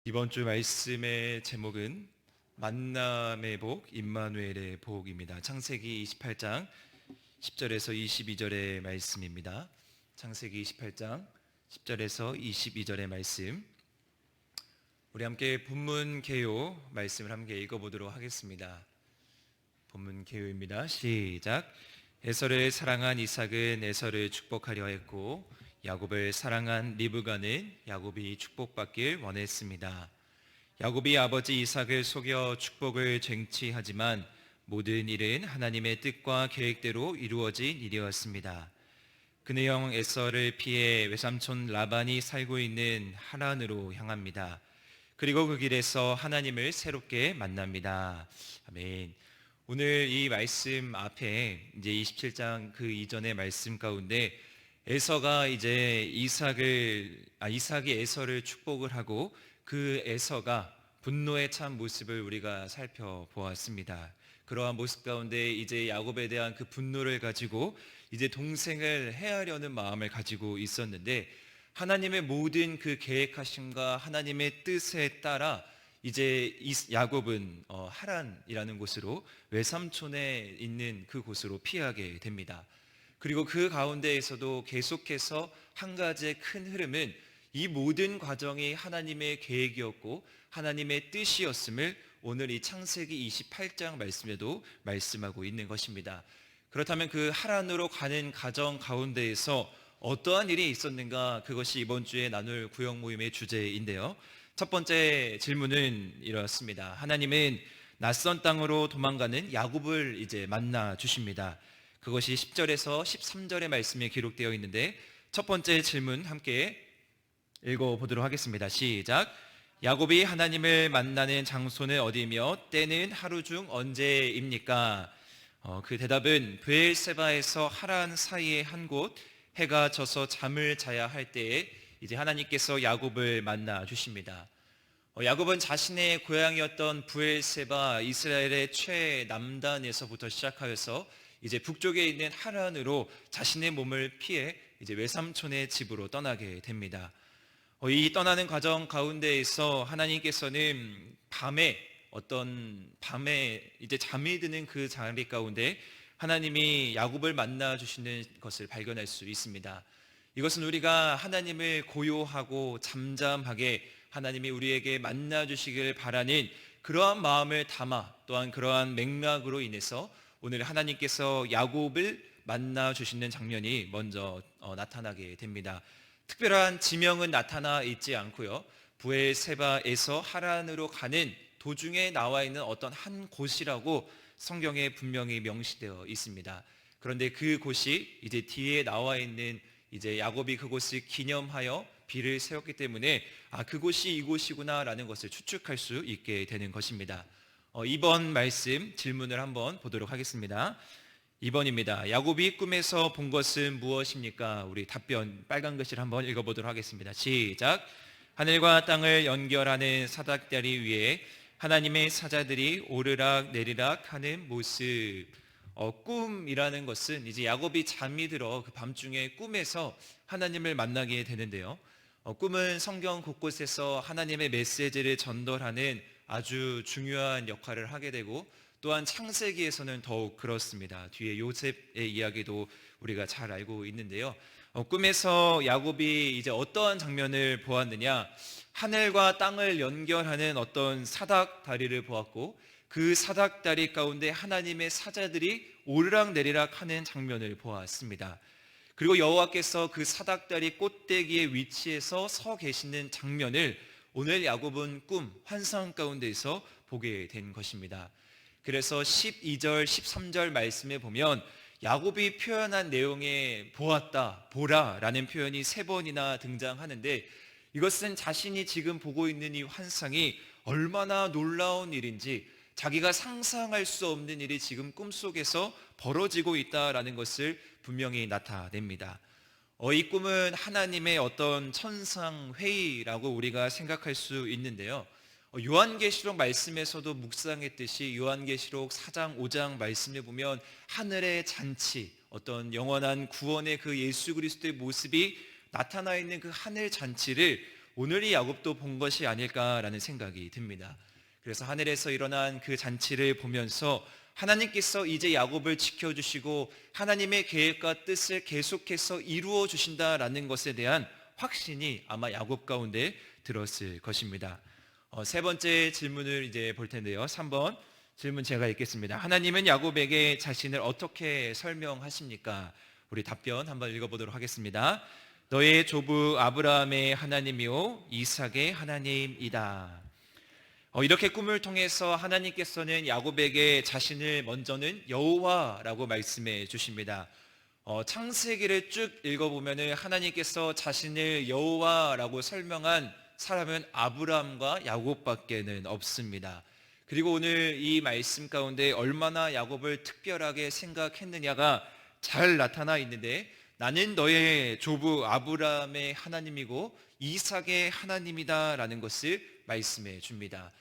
이번 주 말씀의 제목은 만남의 복, 임마누엘의 복입니다. 창세기 28장 10절에서 22절의 말씀입니다. 창세기 28장 10절에서 22절의 말씀, 우리 함께 본문 개요 말씀을 함께 읽어보도록 하겠습니다. 본문 개요입니다. 시작. 에서를 사랑한 이삭은 에서를 축복하려 했고 야곱을 사랑한 리브가는 야곱이 축복받길 원했습니다. 야곱이 아버지 이삭을 속여 축복을 쟁취하지만 모든 일은 하나님의 뜻과 계획대로 이루어진 일이었습니다. 그의 형 에서를 피해 외삼촌 라반이 살고 있는 하란으로 향합니다. 그리고 그 길에서 하나님을 새롭게 만납니다. 아멘. 오늘 이 말씀 앞에 이제 27장 그 이전의 말씀 가운데 에서가 이제 이삭이 에서를 축복을 하고 그 에서가 분노에 찬 모습을 우리가 살펴보았습니다. 그러한 모습 가운데 이제 야곱에 대한 그 분노를 가지고 이제 동생을 해하려는 마음을 가지고 있었는데, 하나님의 모든 그 계획하심과 하나님의 뜻에 따라 이제 야곱은 하란이라는 곳으로 외삼촌에 있는 그 곳으로 피하게 됩니다. 그리고 그 가운데에서도 계속해서 한 가지의 큰 흐름은 이 모든 과정이 하나님의 계획이었고 하나님의 뜻이었음을 오늘 이 창세기 28장 말씀에도 말씀하고 있는 것입니다. 그렇다면 그 하란으로 가는 과정 가운데에서 어떠한 일이 있었는가, 그것이 이번 주에 나눌 구역 모임의 주제인데요. 첫 번째 질문은 이렇습니다. 하나님은 낯선 땅으로 도망가는 야곱을 이제 만나 주십니다. 그것이 10절에서 13절의 말씀에 기록되어 있는데, 첫 번째 질문 함께 읽어보도록 하겠습니다. 시작. 야곱이 하나님을 만나는 장소는 어디며 때는 하루 중 언제입니까? 그 대답은 브엘세바에서 하란 사이의 한 곳, 해가 져서 잠을 자야 할 때에 이제 하나님께서 야곱을 만나 주십니다. 야곱은 자신의 고향이었던 브엘세바, 이스라엘의 최남단에서부터 시작하여서 이제 북쪽에 있는 하란으로 자신의 몸을 피해 이제 외삼촌의 집으로 떠나게 됩니다. 이 떠나는 과정 가운데에서 하나님께서는 밤에 이제 잠이 드는 그 자리 가운데 하나님이 야곱을 만나 주시는 것을 발견할 수 있습니다. 이것은 우리가 하나님을 고요하고 잠잠하게 하나님이 우리에게 만나 주시길 바라는 그러한 마음을 담아, 또한 그러한 맥락으로 인해서 오늘 하나님께서 야곱을 만나 주시는 장면이 먼저 나타나게 됩니다. 특별한 지명은 나타나 있지 않고요, 브엘세바에서 하란으로 가는 도중에 나와 있는 어떤 한 곳이라고 성경에 분명히 명시되어 있습니다. 그런데 그 곳이 이제 뒤에 나와 있는 이제 야곱이 그곳을 기념하여 비를 세웠기 때문에 그곳이 이곳이구나라는 것을 추측할 수 있게 되는 것입니다. 2번 말씀 질문을 한번 보도록 하겠습니다. 2번입니다. 야곱이 꿈에서 본 것은 무엇입니까? 우리 답변 빨간 글씨를 한번 읽어보도록 하겠습니다. 시작. 하늘과 땅을 연결하는 사닥다리 위에 하나님의 사자들이 오르락 내리락 하는 모습. 꿈이라는 것은 이제 야곱이 잠이 들어 그 밤중에 꿈에서 하나님을 만나게 되는데요. 꿈은 성경 곳곳에서 하나님의 메시지를 전달하는 아주 중요한 역할을 하게 되고, 또한 창세기에서는 더욱 그렇습니다. 뒤에 요셉의 이야기도 우리가 잘 알고 있는데요. 꿈에서 야곱이 이제 어떠한 장면을 보았느냐, 하늘과 땅을 연결하는 어떤 사닥다리를 보았고, 그 사닥다리 가운데 하나님의 사자들이 오르락내리락 하는 장면을 보았습니다. 그리고 여호와께서 그 사닥다리 꼭대기의 위치에서 서 계시는 장면을 오늘 야곱은 꿈, 환상 가운데에서 보게 된 것입니다. 그래서 12절, 13절 말씀에 보면 야곱이 표현한 내용에 보았다, 보라 라는 표현이 3번이나 등장하는데, 이것은 자신이 지금 보고 있는 이 환상이 얼마나 놀라운 일인지, 자기가 상상할 수 없는 일이 지금 꿈속에서 벌어지고 있다라는 것을 분명히 나타냅니다. 이 꿈은 하나님의 어떤 천상회의라고 우리가 생각할 수 있는데요. 요한계시록 말씀에서도 묵상했듯이 요한계시록 4장 5장 말씀에 보면 하늘의 잔치, 어떤 영원한 구원의 그 예수 그리스도의 모습이 나타나 있는 그 하늘 잔치를 오늘이 야곱도 본 것이 아닐까라는 생각이 듭니다. 그래서 하늘에서 일어난 그 잔치를 보면서 하나님께서 이제 야곱을 지켜주시고 하나님의 계획과 뜻을 계속해서 이루어 주신다라는 것에 대한 확신이 아마 야곱 가운데 들었을 것입니다. 세 번째 질문을 이제 볼 텐데요. 3번 질문 제가 읽겠습니다. 하나님은 야곱에게 자신을 어떻게 설명하십니까? 우리 답변 한번 읽어보도록 하겠습니다. 너의 조부 아브라함의 하나님이요 이삭의 하나님이다. 이렇게 꿈을 통해서 하나님께서는 야곱에게 자신을 먼저는 여호와라고 말씀해 주십니다. 창세기를 쭉 읽어보면 하나님께서 자신을 여호와라고 설명한 사람은 아브라함과 야곱밖에는 없습니다. 그리고 오늘 이 말씀 가운데 얼마나 야곱을 특별하게 생각했느냐가 잘 나타나 있는데, 나는 너의 조부 아브라함의 하나님이고 이삭의 하나님이다라는 것을 말씀해 줍니다.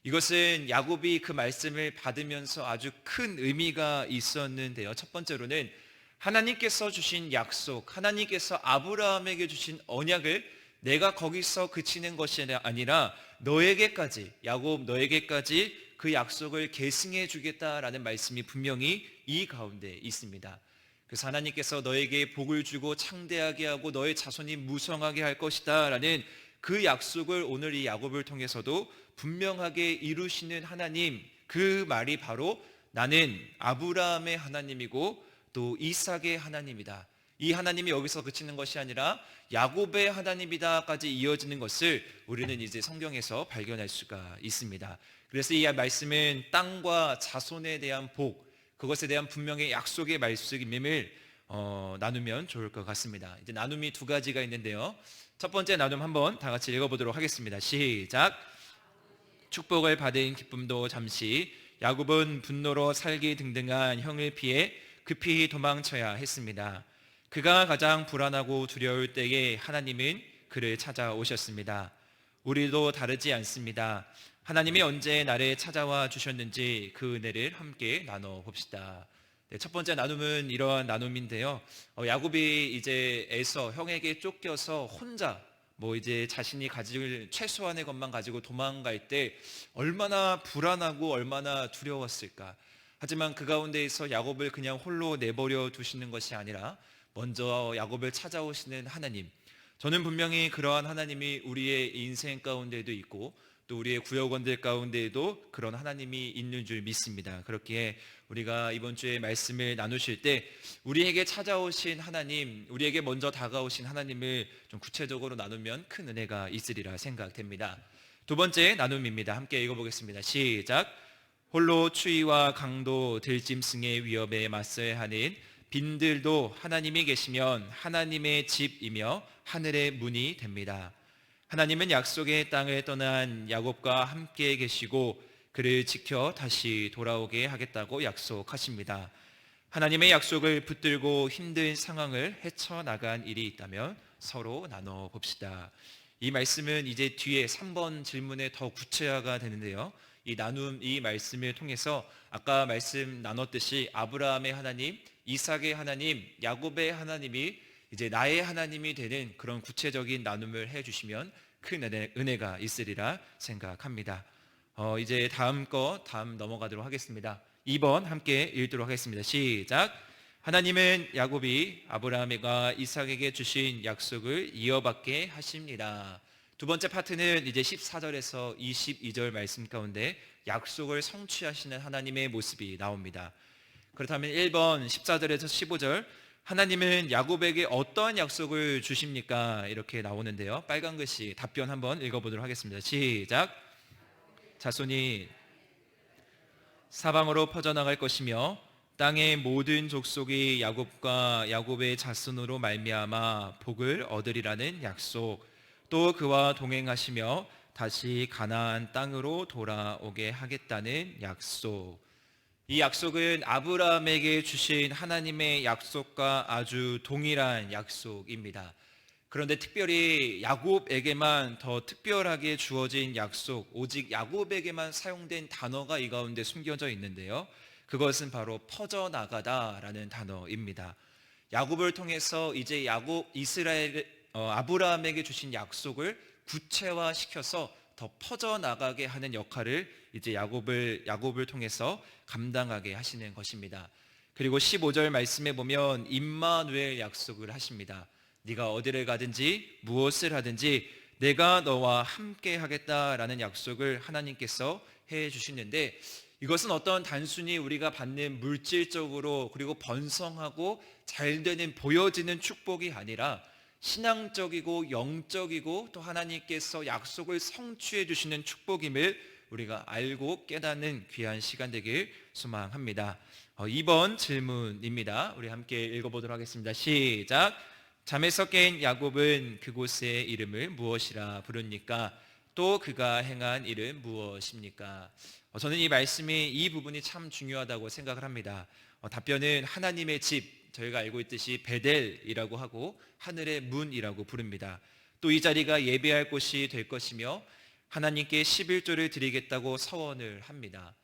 이것은 야곱이 그 말씀을 받으면서 아주 큰 의미가 있었는데요. 첫 번째로는 하나님께서 주신 약속, 하나님께서 아브라함에게 주신 언약을 내가 거기서 그치는 것이 아니라 너에게까지, 야곱 너에게까지 그 약속을 계승해 주겠다라는 말씀이 분명히 이 가운데 있습니다. 그래서 하나님께서 너에게 복을 주고 창대하게 하고 너의 자손이 무성하게 할 것이다 라는 그 약속을 오늘 이 야곱을 통해서도 분명하게 이루시는 하나님, 그 말이 바로 나는 아브라함의 하나님이고 또 이삭의 하나님이다. 이 하나님이 여기서 그치는 것이 아니라 야곱의 하나님이다까지 이어지는 것을 우리는 이제 성경에서 발견할 수가 있습니다. 그래서 이 말씀은 땅과 자손에 대한 복, 그것에 대한 분명히 약속의 말씀임을 나누면 좋을 것 같습니다. 이제 나눔이 두 가지가 있는데요. 첫 번째 나눔 한번 다 같이 읽어보도록 하겠습니다. 시작. 축복을 받은 기쁨도 잠시, 야곱은 분노로 살기 등등한 형을 피해 급히 도망쳐야 했습니다. 그가 가장 불안하고 두려울 때에 하나님은 그를 찾아오셨습니다. 우리도 다르지 않습니다. 하나님이 언제 나를 찾아와 주셨는지 그 은혜를 함께 나눠봅시다. 네, 첫 번째 나눔은 이러한 나눔인데요. 야곱이 이제 에서 형에게 쫓겨서 혼자 이제 자신이 가질 최소한의 것만 가지고 도망갈 때 얼마나 불안하고 얼마나 두려웠을까. 하지만 그 가운데에서 야곱을 그냥 홀로 내버려 두시는 것이 아니라 먼저 야곱을 찾아오시는 하나님, 저는 분명히 그러한 하나님이 우리의 인생 가운데도 있고 또 우리의 구역원들 가운데에도 그런 하나님이 있는 줄 믿습니다. 그렇기에 우리가 이번 주에 말씀을 나누실 때 우리에게 찾아오신 하나님, 우리에게 먼저 다가오신 하나님을 좀 구체적으로 나누면 큰 은혜가 있으리라 생각됩니다. 두 번째 나눔입니다. 함께 읽어보겠습니다. 시작. 홀로 추위와 강도, 들짐승의 위협에 맞서야 하는 빈들도 하나님이 계시면 하나님의 집이며 하늘의 문이 됩니다. 하나님은 약속의 땅을 떠난 야곱과 함께 계시고 그를 지켜 다시 돌아오게 하겠다고 약속하십니다. 하나님의 약속을 붙들고 힘든 상황을 헤쳐나간 일이 있다면 서로 나눠봅시다. 이 말씀은 이제 뒤에 3번 질문에 더 구체화가 되는데요. 이 나눔, 이 말씀을 통해서 아까 말씀 나눴듯이 아브라함의 하나님, 이삭의 하나님, 야곱의 하나님이 이제 나의 하나님이 되는 그런 구체적인 나눔을 해주시면 큰 은혜가 있으리라 생각합니다. 이제 다음 넘어가도록 하겠습니다. 2번 함께 읽도록 하겠습니다. 시작. 하나님은 야곱이 아브라함과 이삭에게 주신 약속을 이어받게 하십니다. 두 번째 파트는 이제 14절에서 22절 말씀 가운데 약속을 성취하시는 하나님의 모습이 나옵니다. 그렇다면 1번 14절에서 15절, 하나님은 야곱에게 어떠한 약속을 주십니까? 이렇게 나오는데요. 빨간 글씨 답변 한번 읽어보도록 하겠습니다. 시작. 자손이 사방으로 퍼져나갈 것이며 땅의 모든 족속이 야곱과 야곱의 자손으로 말미암아 복을 얻으리라는 약속, 또 그와 동행하시며 다시 가나안 땅으로 돌아오게 하겠다는 약속. 이 약속은 아브라함에게 주신 하나님의 약속과 아주 동일한 약속입니다. 그런데 특별히 야곱에게만 더 특별하게 주어진 약속, 오직 야곱에게만 사용된 단어가 이 가운데 숨겨져 있는데요. 그것은 바로 퍼져나가다라는 단어입니다. 야곱을 통해서 이제 아브라함에게 주신 약속을 구체화시켜서 더 퍼져나가게 하는 역할을 이제 야곱을 통해서 감당하게 하시는 것입니다. 그리고 15절 말씀에 보면 임마누엘 약속을 하십니다. 네가 어디를 가든지 무엇을 하든지 내가 너와 함께 하겠다라는 약속을 하나님께서 해 주시는데, 이것은 어떤 단순히 우리가 받는 물질적으로 그리고 번성하고 잘 되는 보여지는 축복이 아니라 신앙적이고 영적이고 또 하나님께서 약속을 성취해 주시는 축복임을 우리가 알고 깨닫는 귀한 시간 되길 소망합니다. 2번 질문입니다. 우리 함께 읽어보도록 하겠습니다. 시작. 잠에서 깬 야곱은 그곳의 이름을 무엇이라 부릅니까? 또 그가 행한 일은 무엇입니까? 저는 이 말씀이 이 부분이 참 중요하다고 생각을 합니다. 답변은 하나님의 집, 저희가 알고 있듯이 베델이라고 하고 하늘의 문이라고 부릅니다. 또 이 자리가 예배할 곳이 될 것이며 하나님께 11조를 드리겠다고 서원을 합니다.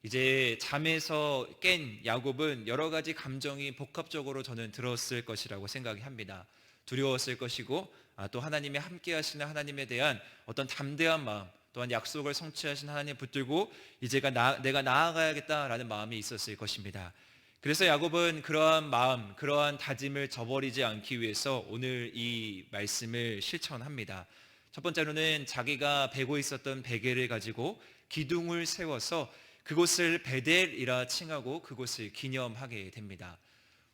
이제 잠에서 깬 야곱은 여러 가지 감정이 복합적으로 저는 들었을 것이라고 생각이 합니다. 두려웠을 것이고 또 하나님이 함께 하시는 하나님에 대한 어떤 담대한 마음, 또한 약속을 성취하신 하나님 붙들고 이제가 내가 나아가야겠다라는 마음이 있었을 것입니다. 그래서 야곱은 그러한 마음, 그러한 다짐을 저버리지 않기 위해서 오늘 이 말씀을 실천합니다. 첫 번째로는 자기가 베고 있었던 베개를 가지고 기둥을 세워서 그곳을 베델이라 칭하고 그곳을 기념하게 됩니다.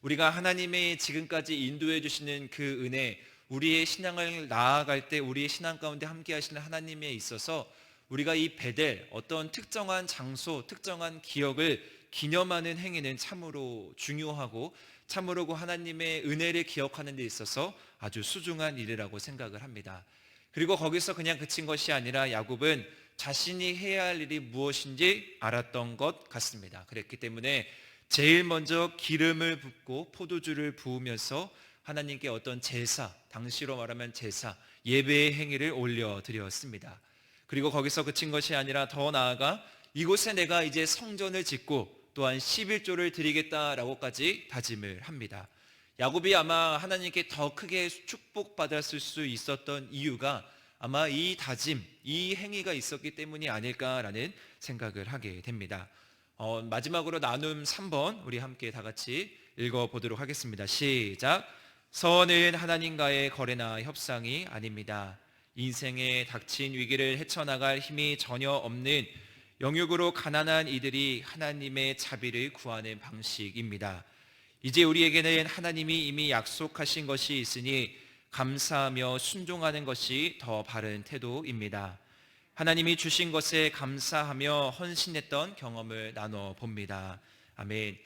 우리가 하나님의 지금까지 인도해 주시는 그 은혜, 우리의 신앙을 나아갈 때 우리의 신앙 가운데 함께 하시는 하나님에 있어서 우리가 이 베델, 어떤 특정한 장소, 특정한 기억을 기념하는 행위는 참으로 중요하고 참으로 하나님의 은혜를 기억하는 데 있어서 아주 소중한 일이라고 생각을 합니다. 그리고 거기서 그냥 그친 것이 아니라 야곱은 자신이 해야 할 일이 무엇인지 알았던 것 같습니다. 그랬기 때문에 제일 먼저 기름을 붓고 포도주를 부으면서 하나님께 어떤 제사, 당시로 말하면 제사, 예배의 행위를 올려드렸습니다. 그리고 거기서 그친 것이 아니라 더 나아가 이곳에 내가 이제 성전을 짓고 또한 11조를 드리겠다라고까지 다짐을 합니다. 야곱이 아마 하나님께 더 크게 축복받았을 수 있었던 이유가 아마 이 다짐, 이 행위가 있었기 때문이 아닐까라는 생각을 하게 됩니다. 마지막으로 나눔 3번 우리 함께 다 같이 읽어보도록 하겠습니다. 시작. 서원은 하나님과의 거래나 협상이 아닙니다. 인생에 닥친 위기를 헤쳐나갈 힘이 전혀 없는 영육으로 가난한 이들이 하나님의 자비를 구하는 방식입니다. 이제 우리에게는 하나님이 이미 약속하신 것이 있으니 감사하며 순종하는 것이 더 바른 태도입니다. 하나님이 주신 것에 감사하며 헌신했던 경험을 나눠봅니다. 아멘.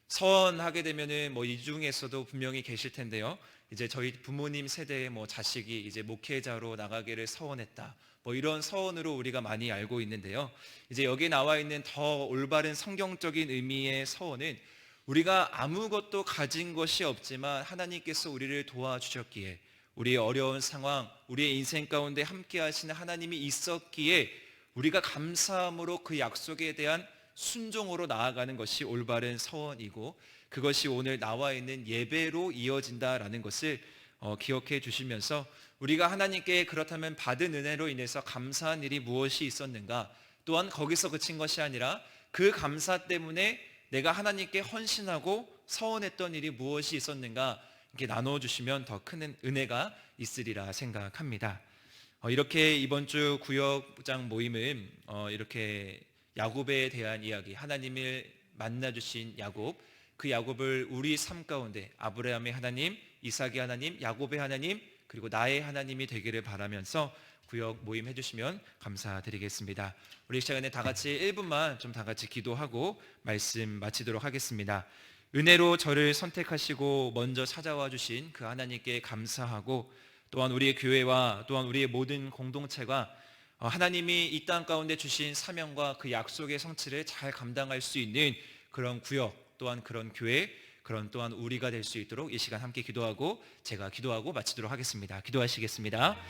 서원하게 되면은 이 중에서도 분명히 계실 텐데요. 이제 저희 부모님 세대의 자식이 이제 목회자로 나가기를 서원했다. 이런 서원으로 우리가 많이 알고 있는데요. 이제 여기 나와 있는 더 올바른 성경적인 의미의 서원은 우리가 아무것도 가진 것이 없지만 하나님께서 우리를 도와주셨기에 우리의 어려운 상황, 우리의 인생 가운데 함께 하시는 하나님이 있었기에 우리가 감사함으로 그 약속에 대한 순종으로 나아가는 것이 올바른 서원이고 그것이 오늘 나와 있는 예배로 이어진다라는 것을 기억해 주시면서 우리가 하나님께 그렇다면 받은 은혜로 인해서 감사한 일이 무엇이 있었는가, 또한 거기서 그친 것이 아니라 그 감사 때문에 내가 하나님께 헌신하고 서원했던 일이 무엇이 있었는가 이렇게 나눠주시면 더 큰 은혜가 있으리라 생각합니다. 이렇게 이번 주 구역장 모임은 이렇게 야곱에 대한 이야기, 하나님을 만나주신 야곱, 그 야곱을 우리 삶 가운데 아브라함의 하나님, 이삭의 하나님, 야곱의 하나님, 그리고 나의 하나님이 되기를 바라면서 구역 모임 해주시면 감사드리겠습니다. 우리 시간에 다 같이 1분만 좀 다 같이 기도하고 말씀 마치도록 하겠습니다. 은혜로 저를 선택하시고 먼저 찾아와 주신 그 하나님께 감사하고 또한 우리의 교회와 또한 우리의 모든 공동체가 하나님이 이 땅 가운데 주신 사명과 그 약속의 성취를 잘 감당할 수 있는 그런 구역, 또한 그런 교회, 그런 또한 우리가 될 수 있도록 이 시간 함께 기도하고 제가 기도하고 마치도록 하겠습니다. 기도하시겠습니다.